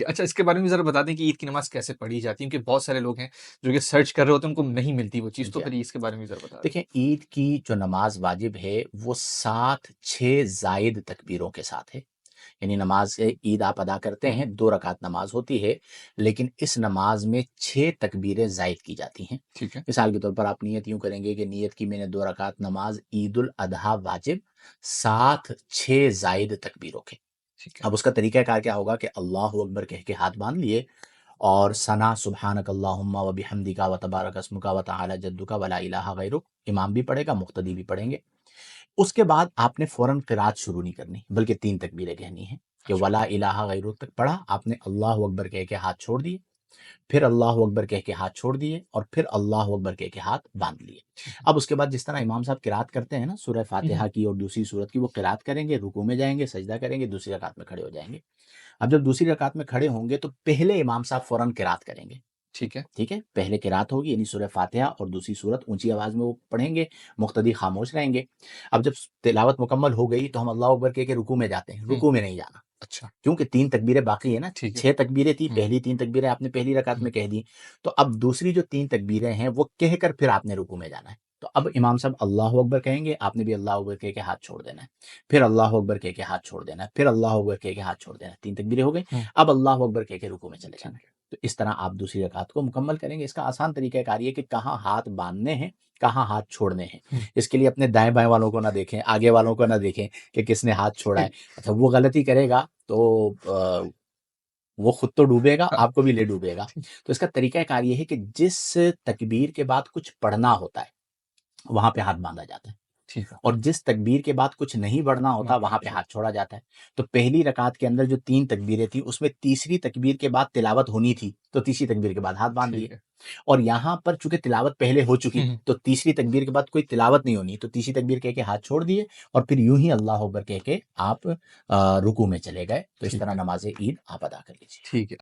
اچھا اس کے بارے میں ذرا بتا دیں کہ عید کی نماز کیسے پڑھی جاتی ہے؟ کیونکہ بہت سارے لوگ ہیں جو کہ سرچ کر رہے ہوتے ہیں، ان کو نہیں ملتی وہ چیز، تو جی ہاں، پھر اس کے بارے میں ذرا بتا دیں۔ دیکھیں عید کی جو نماز واجب ہے وہ 6 زائد تکبیروں کے ساتھ ہے، یعنی نماز عید آپ ادا کرتے ہیں 2 رکعت نماز ہوتی ہے، لیکن اس نماز میں 6 تکبیریں زائد کی جاتی ہیں۔ ٹھیک ہے، مثال کے طور پر آپ نیت یوں کریں گے کہ نیت کی میں نے 2 رکعت نماز عید الاضحیٰ واجب ساتھ 6 زائد تکبیروں کے۔ ٹھیک ہے، اب اس کا طریقہ کار کیا ہوگا کہ اللہ اکبر کہہ کے ہاتھ باندھ لیے اور ثنا سبحانک اللہم و بحمدک و تبارک اسمک و تعالی جدک ولا الہ غیرک، امام بھی پڑھے گا مقتدی بھی پڑھیں گے۔ اس کے بعد آپ نے فوراً قرات شروع نہیں کرنی بلکہ 3 تکبیریں کہنی ہیں کہ اچھا، ولا الہ غیرک تک پڑھا، آپ نے اللہ اکبر کہہ کے ہاتھ چھوڑ دیے، پھر اللہ اکبر کہہ کے ہاتھ چھوڑ دیے اور پھر اللہ اکبر کہہ کے ہاتھ باندھ لیے۔ ٹھیک ہے، اب اس کے بعد جس طرح امام صاحب قرات کرتے ہیں نا سورہ فاتحہ کی اور دوسری سورت کی، وہ قرات کریں گے، رکوع میں جائیں گے، سجدہ کریں گے، دوسری رکعت میں کھڑے ہو جائیں گے۔ اب جب دوسری رکعت میں کھڑے ہوں گے تو پہلے امام صاحب فوراً قرات کریں گے، ٹھیک ہے، ٹھیک ہے، پہلے قرات ہوگی یعنی سورہ فاتحہ اور دوسری سورت اونچی آواز میں وہ پڑھیں گے، مقتدی خاموش رہیں گے۔ اب جب تلاوت مکمل ہو گئی تو ہم اللہ اکبر کہہ کے رکوع میں جاتے ہیں، رکوع میں نہیں جانا اچھا، کیونکہ 3 تکبیریں باقی ہیں نا، ٹھیک ہے، 6 تکبیریں تھیں، پہلی 3 تکبیریں آپ نے پہلی رکعت میں کہہ دی، تو اب دوسری جو 3 تکبیریں ہیں وہ کہہ کر پھر آپ نے رکوع میں جانا ہے۔ تو اب امام صاحب اللہ اکبر کہیں گے، آپ نے بھی اللہ اکبر کہہ کے ہاتھ چھوڑ دینا ہے، پھر اللہ اکبر کہہ کے ہاتھ چھوڑ دینا ہے، پھر اللہ اکبر کہہ کے ہاتھ چھوڑ دینا ہے، 3 تکبیریں ہو گئی، اب اللہ اکبر کہہ کے رکوع میں چلے جانا ہے۔ ٹھیک ہے، تو اس طرح آپ دوسری رکعت کو مکمل کریں گے۔ اس کا آسان طریقہ کار یہ کہ کہاں ہاتھ باندھنے ہیں، کہاں ہاتھ چھوڑنے ہیں۔ اس کے لیے اپنے دائیں بائیں والوں کو نہ دیکھیں، آگے والوں کو نہ دیکھیں کہ کس نے ہاتھ چھوڑا ہے۔ اچھا وہ غلطی کرے گا تو وہ خود تو ڈوبے گا، آپ کو بھی لے ڈوبے گا۔ تو اس کا طریقہ کار یہ ہے کہ جس تکبیر کے بعد کچھ پڑھنا ہوتا ہے وہاں پہ ہاتھ باندھا جاتا ہے، ٹھیک ہے، اور جس تکبیر کے بعد کچھ نہیں پڑھنا ہوتا وہاں پہ ہاتھ چھوڑا جاتا ہے۔ تو پہلی رکعت کے اندر جو 3 تکبیریں تھیں اس میں تیسری تکبیر کے بعد تلاوت ہونی تھی، تو تیسری تکبیر کے بعد ہاتھ باندھ لیے، ٹھیک ہے، اور یہاں پر چونکہ تلاوت پہلے ہو چکی تو تیسری تکبیر کے بعد کوئی تلاوت نہیں ہونی، تو تیسری تکبیر کہہ کے ہاتھ چھوڑ دیے اور پھر یوں ہی اللہ اکبر کہہ کے آپ رکوع میں چلے گئے۔ تو اس ٹھیک طرح ہے، نماز عید آپ ادا کر لیجیے۔ ٹھیک ہے۔